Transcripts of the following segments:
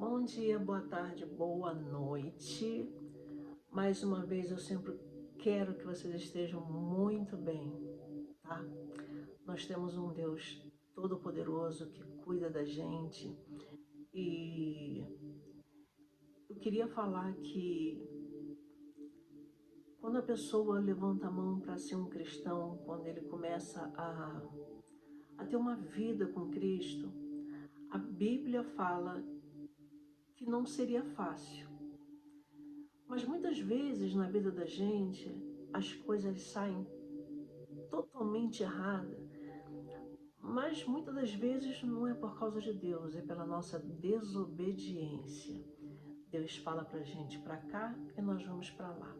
Bom dia, boa tarde, boa noite. Mais uma vez eu sempre quero que vocês estejam muito bem, tá? Nós temos um Deus todo-poderoso que cuida da gente e eu queria falar que quando a pessoa levanta a mão para ser um cristão, quando ele começa a ter uma vida com Cristo, a Bíblia fala que não seria fácil. Mas muitas vezes na vida da gente, as coisas saem totalmente erradas. Mas muitas das vezes não é por causa de Deus, é pela nossa desobediência. Deus fala pra gente para cá e nós vamos para lá.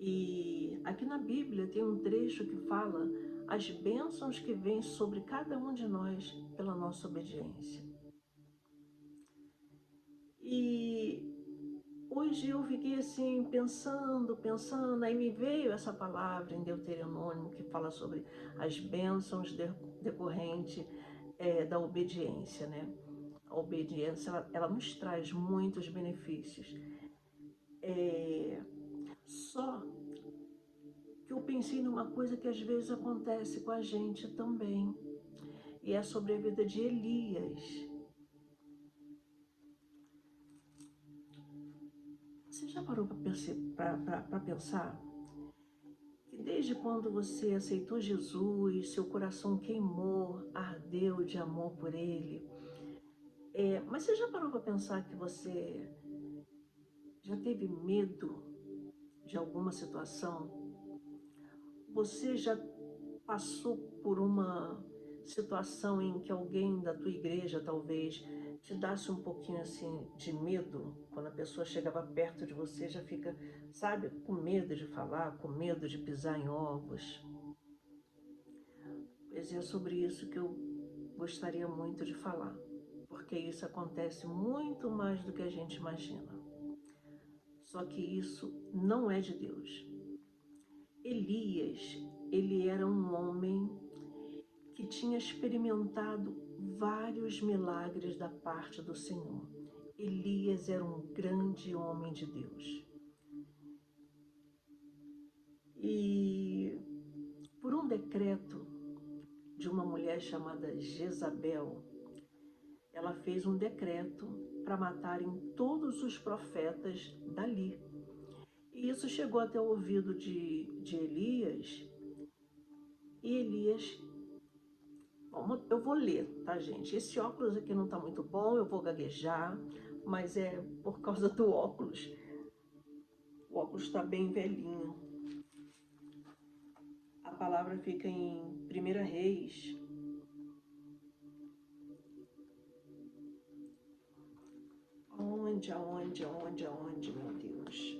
E aqui na Bíblia tem um trecho que fala as bênçãos que vêm sobre cada um de nós pela nossa obediência. E hoje eu fiquei assim, pensando, aí me veio essa palavra em Deuteronômio que fala sobre as bênçãos decorrentes da obediência, né? A obediência, ela nos traz muitos benefícios. Só que eu pensei numa coisa que às vezes acontece com a gente também, e é sobre a vida de Elias. Você já parou para pensar? Que desde quando você aceitou Jesus, seu coração queimou, ardeu de amor por Ele. Mas você já parou para pensar que você já teve medo de alguma situação? Você já passou por uma situação em que alguém da tua igreja talvez te desse um pouquinho assim de medo? Quando a pessoa chegava perto de você, já fica, sabe, com medo de falar, com medo de pisar em ovos. Pois é sobre isso que eu gostaria muito de falar, porque isso acontece muito mais do que a gente imagina. Só que isso não é de Deus. Elias, ele era um homem que tinha experimentado vários milagres da parte do Senhor. Elias era um grande homem de Deus. E por um decreto de uma mulher chamada Jezabel, ela fez um decreto para matarem todos os profetas dali. E isso chegou até o ouvido de Elias, e Elias... Bom, eu vou ler, tá, gente? Esse óculos aqui não tá muito bom, eu vou gaguejar, mas é por causa do óculos. O óculos está bem velhinho. A palavra fica em 1 Reis. Aonde, meu Deus?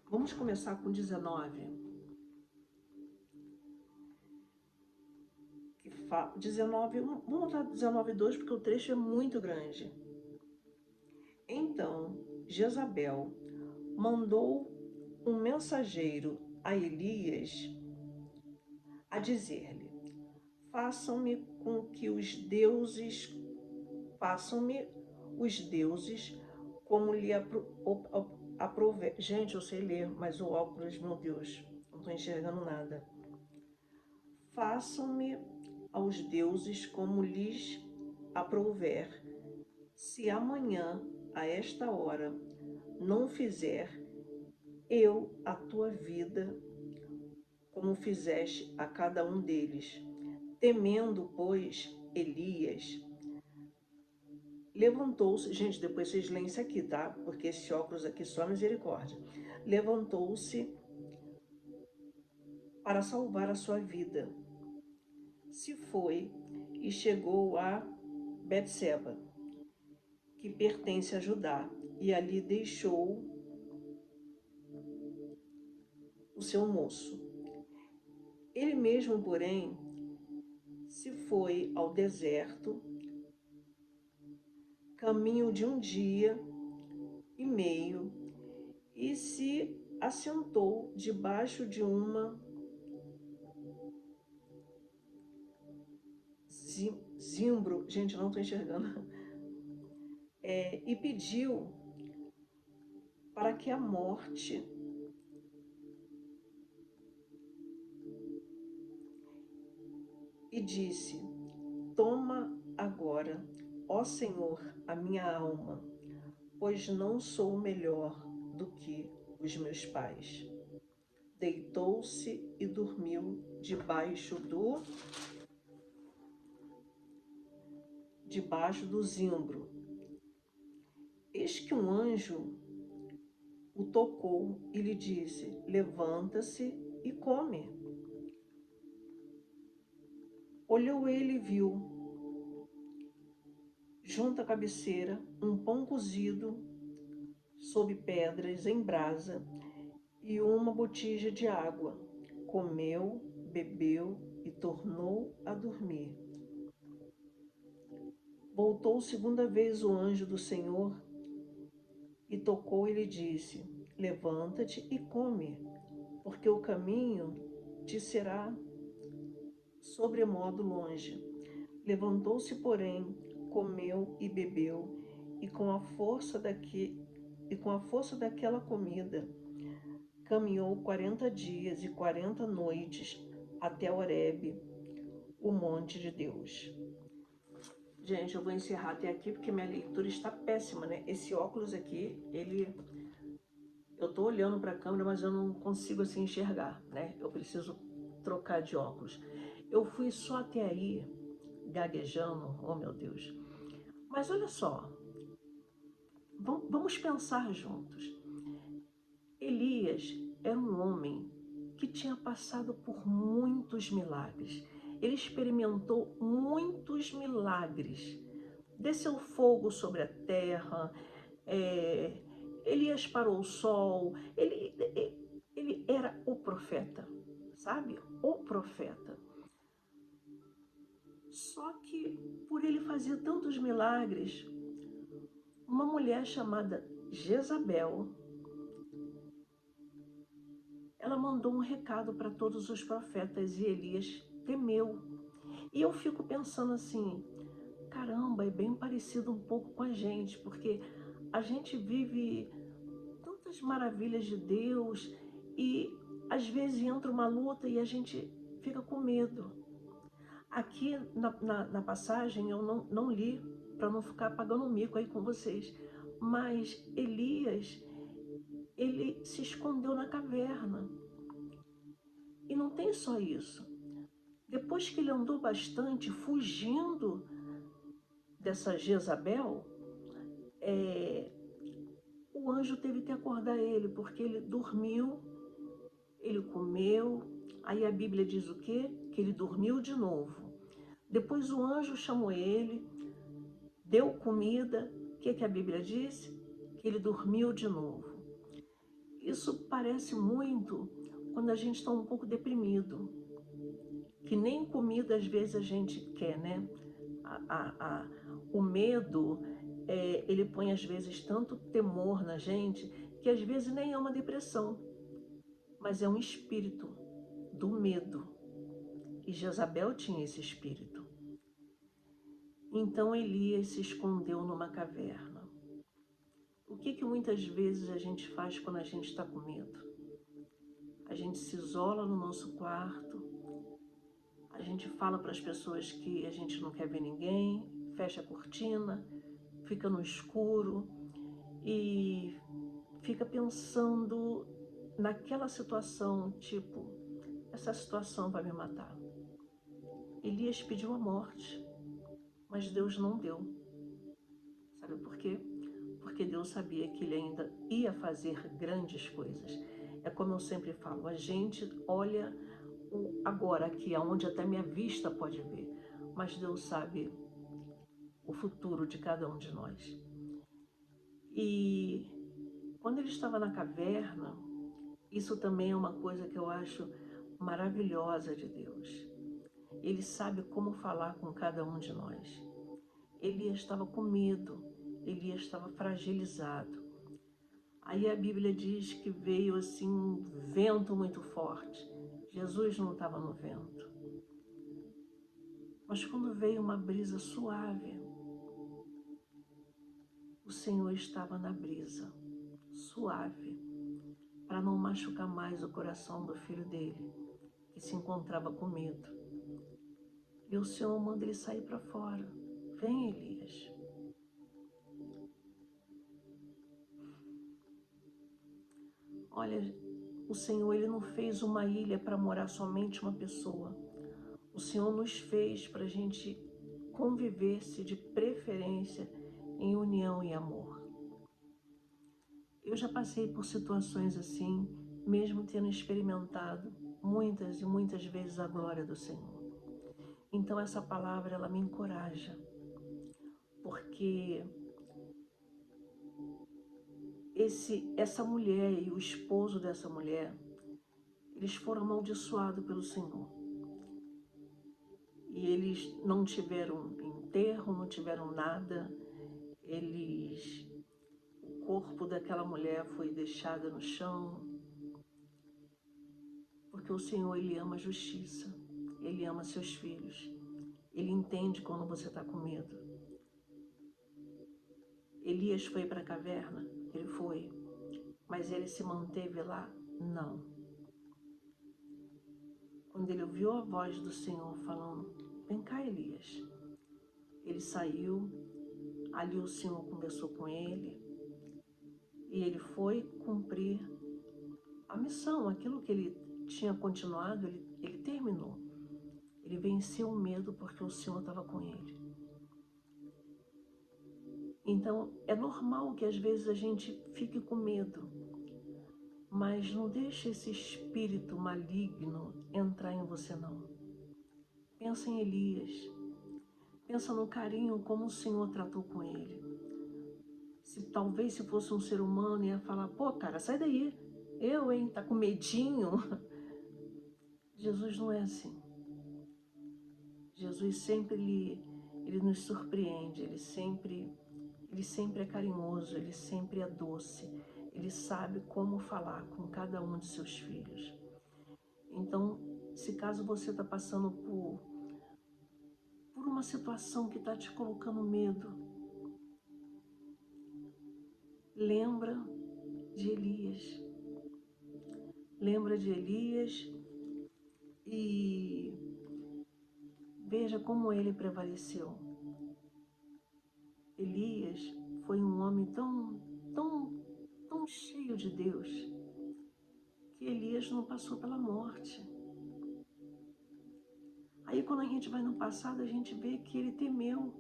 Vamos começar com 19. 19, vamos botar 19:2 porque o trecho é muito grande. Então, Jezabel mandou um mensageiro a Elias a dizer-lhe: façam-me os deuses como lhe aprouver. Gente, eu sei ler, mas o óculos, meu Deus, não estou enxergando nada. Façam-me aos deuses como lhes aprouver. Se amanhã, a esta hora, não fizer eu a tua vida como fizeste a cada um deles. Temendo, pois, Elias levantou-se, gente, depois vocês leem isso aqui, tá? Porque esse óculos aqui só misericórdia. Levantou-se para salvar a sua vida. Se foi e chegou a Betseba, que pertence a Judá, e ali deixou o seu moço. Ele mesmo, porém, se foi ao deserto, caminho de 1 dia e meio, e se assentou debaixo de uma zimbro, gente, não estou enxergando, e pediu para que a morte e disse: toma agora, ó Senhor, a minha alma, pois não sou melhor do que os meus pais. Deitou-se e dormiu debaixo do zimbro. Eis que um anjo o tocou e lhe disse: levanta-se e come. Olhou ele e viu, junto à cabeceira, um pão cozido sob pedras em brasa e uma botija de água. Comeu, bebeu e tornou a dormir. Voltou segunda vez o anjo do Senhor e tocou e lhe disse: levanta-te e come, porque o caminho te será sobremodo longe. Levantou-se, porém, comeu e bebeu, e com a força daquela comida, caminhou 40 dias e 40 noites até Horebe, o monte de Deus. Gente, eu vou encerrar até aqui porque minha leitura está péssima, né? Esse óculos aqui, eu tô olhando para a câmera, mas eu não consigo assim enxergar, né? Eu preciso trocar de óculos. Eu fui só até aí, gaguejando, oh meu Deus. Mas olha só, vamos pensar juntos. Elias era um homem que tinha passado por muitos milagres. Ele experimentou muitos milagres. Desceu fogo sobre a terra, Elias parou o sol, ele era o profeta, sabe? O profeta. Só que por ele fazer tantos milagres, uma mulher chamada Jezabel, ela mandou um recado para todos os profetas e Elias temeu. E eu fico pensando assim, caramba, é bem parecido um pouco com a gente, porque a gente vive tantas maravilhas de Deus e às vezes entra uma luta e a gente fica com medo. Aqui na passagem eu não li para não ficar pagando mico aí com vocês, mas Elias, ele se escondeu na caverna. E não tem só isso. Depois que ele andou bastante fugindo dessa Jezabel, o anjo teve que acordar ele, porque ele dormiu, ele comeu, aí a Bíblia diz o quê? Que ele dormiu de novo. Depois o anjo chamou ele, deu comida, o que a Bíblia diz? Que ele dormiu de novo. Isso parece muito quando a gente está um pouco deprimido, que nem comida às vezes a gente quer, né? O medo, ele põe às vezes tanto temor na gente, que às vezes nem é uma depressão, mas é um espírito do medo. E Jezabel tinha esse espírito. Então Elias se escondeu numa caverna. O que muitas vezes a gente faz quando a gente está com medo? A gente se isola no nosso quarto, a gente fala para as pessoas que a gente não quer ver ninguém, fecha a cortina, fica no escuro e fica pensando naquela situação, tipo, essa situação vai me matar. Elias pediu a morte, mas Deus não deu. Sabe por quê? Porque Deus sabia que ele ainda ia fazer grandes coisas. É como eu sempre falo, a gente olha agora aqui, aonde até minha vista pode ver, mas Deus sabe o futuro de cada um de nós. E quando ele estava na caverna, isso também é uma coisa que eu acho maravilhosa de Deus. Ele sabe como falar com cada um de nós. Elias estava com medo, Elias estava fragilizado. Aí a Bíblia diz que veio assim um vento muito forte. Jesus não estava no vento. Mas quando veio uma brisa suave, o Senhor estava na brisa, suave, para não machucar mais o coração do filho dele, que se encontrava com medo. E o Senhor manda ele sair para fora. Vem, Elias. Olha, o Senhor, ele não fez uma ilha para morar somente uma pessoa. O Senhor nos fez para a gente conviver-se de preferência em união e amor. Eu já passei por situações assim, mesmo tendo experimentado muitas e muitas vezes a glória do Senhor. Então essa palavra, ela me encoraja, porque essa mulher e o esposo dessa mulher, eles foram amaldiçoados pelo Senhor. E eles não tiveram enterro, não tiveram nada. O corpo daquela mulher foi deixado no chão, porque o Senhor, ele ama a justiça, ele ama seus filhos, ele entende quando você está com medo. Elias foi para a caverna? Ele foi, mas ele se manteve lá? Não. Quando ele ouviu a voz do Senhor falando, vem cá, Elias, ele saiu, ali o Senhor conversou com ele, e ele foi cumprir a missão, aquilo que ele tinha continuado, ele terminou. Ele venceu o medo porque o Senhor estava com ele. Então, é normal que às vezes a gente fique com medo, mas não deixe esse espírito maligno entrar em você, não. Pensa em Elias, pensa no carinho como o Senhor tratou com ele. Talvez se fosse um ser humano, ia falar, pô, cara, sai daí, tá com medinho. Jesus não é assim. Jesus sempre ele nos surpreende, ele sempre é carinhoso, ele sempre é doce, ele sabe como falar com cada um de seus filhos. Então, se caso você está passando por uma situação que está te colocando medo, lembra de Elias. Lembra de Elias e veja como ele prevaleceu. Elias foi um homem tão cheio de Deus, que Elias não passou pela morte. Aí quando a gente vai no passado, a gente vê que ele temeu.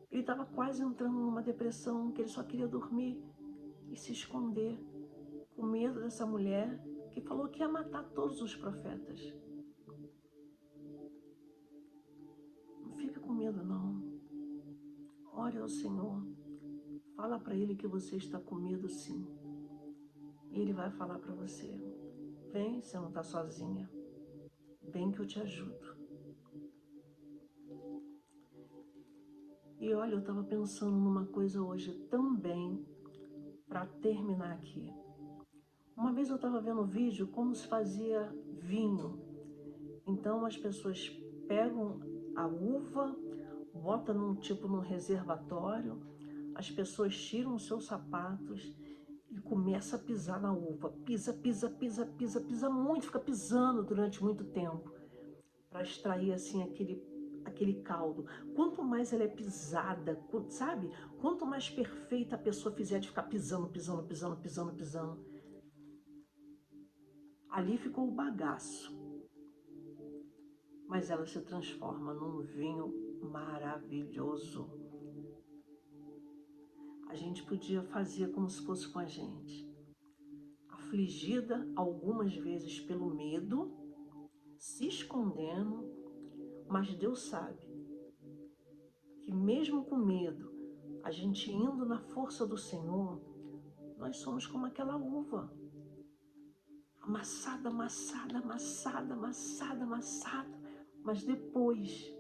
Ele estava quase entrando numa depressão, que ele só queria dormir e se esconder, com medo dessa mulher que falou que ia matar todos os profetas. Não fica com medo, não. Ore ao Senhor. Fala para Ele que você está com medo, sim. E Ele vai falar para você. Vem, você não está sozinha. Vem que eu te ajudo. E olha, eu estava pensando numa coisa hoje também, para terminar aqui. Uma vez eu estava vendo um vídeo como se fazia vinho. Então as pessoas pegam a uva, botam num reservatório, as pessoas tiram os seus sapatos e começam a pisar na uva. Pisa muito, fica pisando durante muito tempo, para extrair assim aquele caldo. Quanto mais ela é pisada, sabe? Quanto mais perfeita a pessoa fizer de ficar pisando, ali ficou o bagaço. Mas ela se transforma num vinho maravilhoso. A gente podia fazer como se fosse com a gente. Afligida algumas vezes pelo medo, se escondendo, mas Deus sabe que mesmo com medo, a gente indo na força do Senhor, nós somos como aquela uva, amassada, mas depois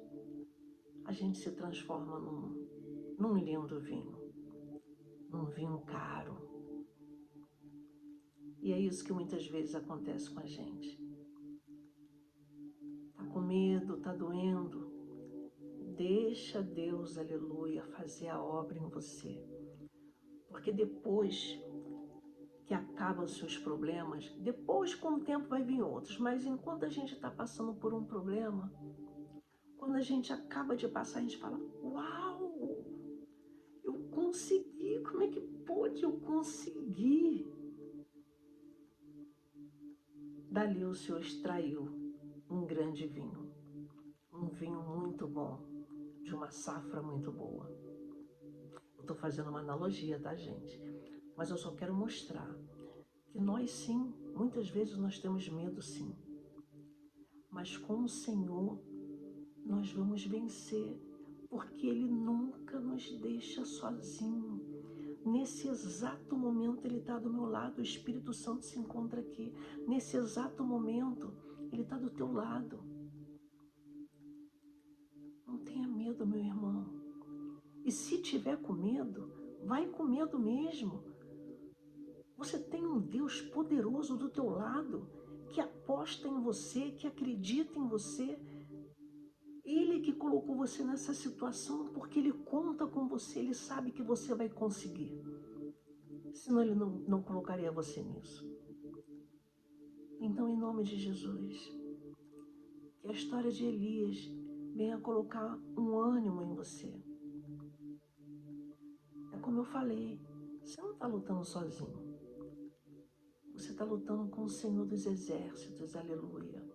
a gente se transforma num lindo vinho, num vinho caro. E é isso que muitas vezes acontece com a gente. Tá com medo, tá doendo, Deixa Deus, aleluia, fazer a obra em você. Porque depois que acabam os seus problemas, depois com o tempo vai vir outros, mas enquanto a gente está passando por um problema, quando a gente acaba de passar, a gente fala, uau, eu consegui, como é que pôde eu conseguir? Dali o Senhor extraiu um grande vinho, um vinho muito bom, de uma safra muito boa. Eu estou fazendo uma analogia, tá, gente? Mas eu só quero mostrar que nós sim, muitas vezes nós temos medo sim, mas com o Senhor nós vamos vencer, porque Ele nunca nos deixa sozinho. Nesse exato momento Ele está do meu lado, o Espírito Santo se encontra aqui. Nesse exato momento Ele está do teu lado. Não tenha medo, meu irmão. E se tiver com medo, vai com medo mesmo. Você tem um Deus poderoso do teu lado, que aposta em você, que acredita em você. Ele que colocou você nessa situação, porque Ele conta com você, Ele sabe que você vai conseguir. Senão Ele não colocaria você nisso. Então, em nome de Jesus, que a história de Elias venha colocar um ânimo em você. É como eu falei, você não está lutando sozinho. Você está lutando com o Senhor dos Exércitos, aleluia.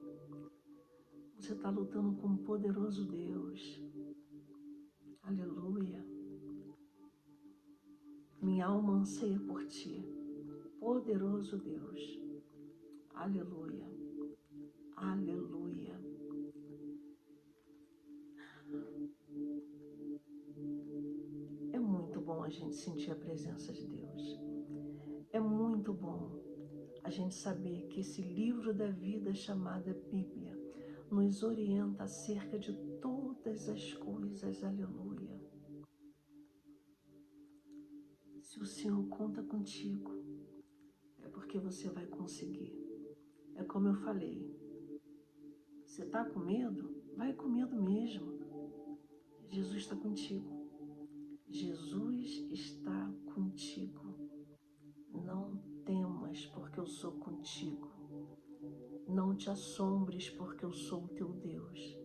Você está lutando com um poderoso Deus, aleluia. Minha alma anseia por ti, poderoso Deus, aleluia, aleluia. É muito bom a gente sentir a presença de Deus. É muito bom a gente saber que esse livro da vida chamado Bíblia nos orienta acerca de todas as coisas, aleluia. Se o Senhor conta contigo, é porque você vai conseguir. É como eu falei, você está com medo? Vai com medo mesmo. Jesus está contigo. Jesus está contigo. Não temas, porque eu sou contigo. Não te assombres, porque eu sou o teu Deus.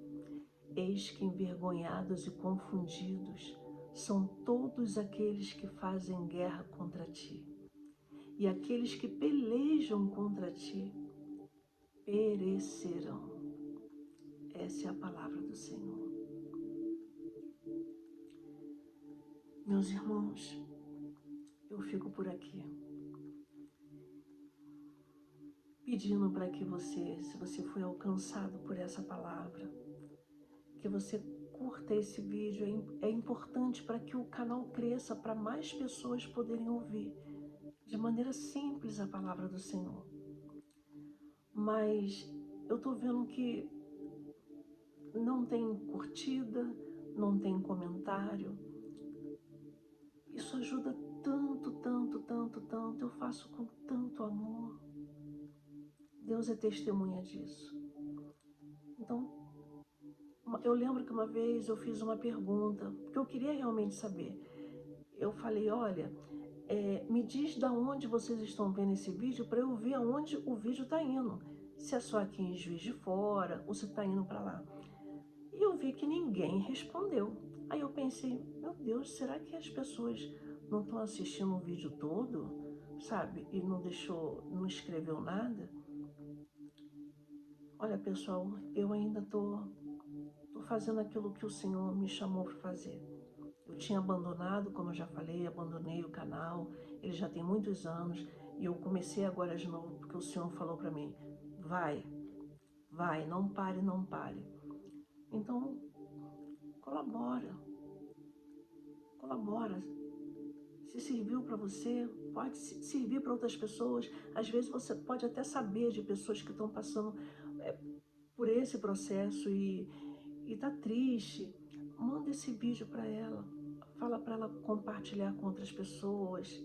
Eis que envergonhados e confundidos são todos aqueles que fazem guerra contra ti. E aqueles que pelejam contra ti perecerão. Essa é a palavra do Senhor. Meus irmãos, eu fico por aqui, pedindo para que você, se você foi alcançado por essa palavra, que você curta esse vídeo. É importante para que o canal cresça, para mais pessoas poderem ouvir de maneira simples a palavra do Senhor. Mas eu estou vendo que não tem curtida, não tem comentário. Isso ajuda tanto, tanto, tanto, tanto. Eu faço com tanto amor. Deus é testemunha disso. Então, eu lembro que uma vez eu fiz uma pergunta, porque eu queria realmente saber. Eu falei, olha, me diz de onde vocês estão vendo esse vídeo para eu ver aonde o vídeo está indo. Se é só aqui em Juiz de Fora ou se está indo para lá. E eu vi que ninguém respondeu. Aí eu pensei, meu Deus, será que as pessoas não estão assistindo o vídeo todo, sabe? E não escreveu nada? Olha, pessoal, eu ainda estou fazendo aquilo que o Senhor me chamou para fazer. Eu tinha abandonado, como eu já falei, abandonei o canal, ele já tem muitos anos, e eu comecei agora de novo, porque o Senhor falou para mim, vai, não pare, não pare. Então, colabora. Se serviu para você, pode servir para outras pessoas. Às vezes você pode até saber de pessoas que estão passando por esse processo e está triste. Manda esse vídeo para ela. Fala para ela compartilhar com outras pessoas.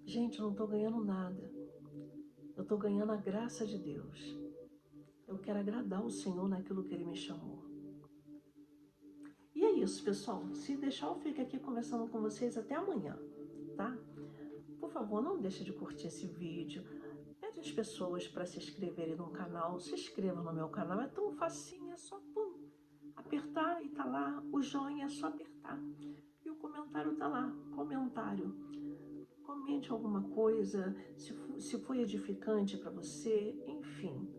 Gente, eu não estou ganhando nada. Eu estou ganhando a graça de Deus. Eu quero agradar o Senhor naquilo que Ele me chamou. E é isso, pessoal. Se deixar, eu fico aqui conversando com vocês até amanhã, tá? Por favor, não deixe de curtir esse vídeo. Pede as pessoas para se inscreverem no canal. Se inscreva no meu canal. É tão facinho, é só pum, apertar e tá lá. O joinha é só apertar. E o comentário tá lá. Comentário. Comente alguma coisa, se foi edificante para você, enfim.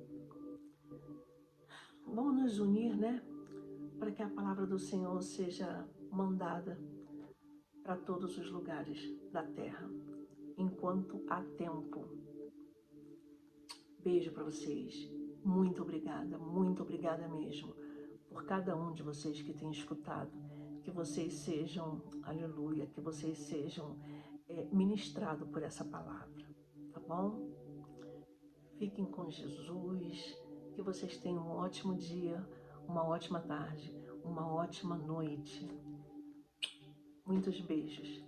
Vamos nos unir, né? Para que a palavra do Senhor seja mandada para todos os lugares da terra, enquanto há tempo. Beijo para vocês. Muito obrigada mesmo, por cada um de vocês que tem escutado. Que vocês sejam, aleluia, que vocês sejam ministrados por essa palavra, tá bom? Fiquem com Jesus, que vocês tenham um ótimo dia, uma ótima tarde, uma ótima noite. Muitos beijos.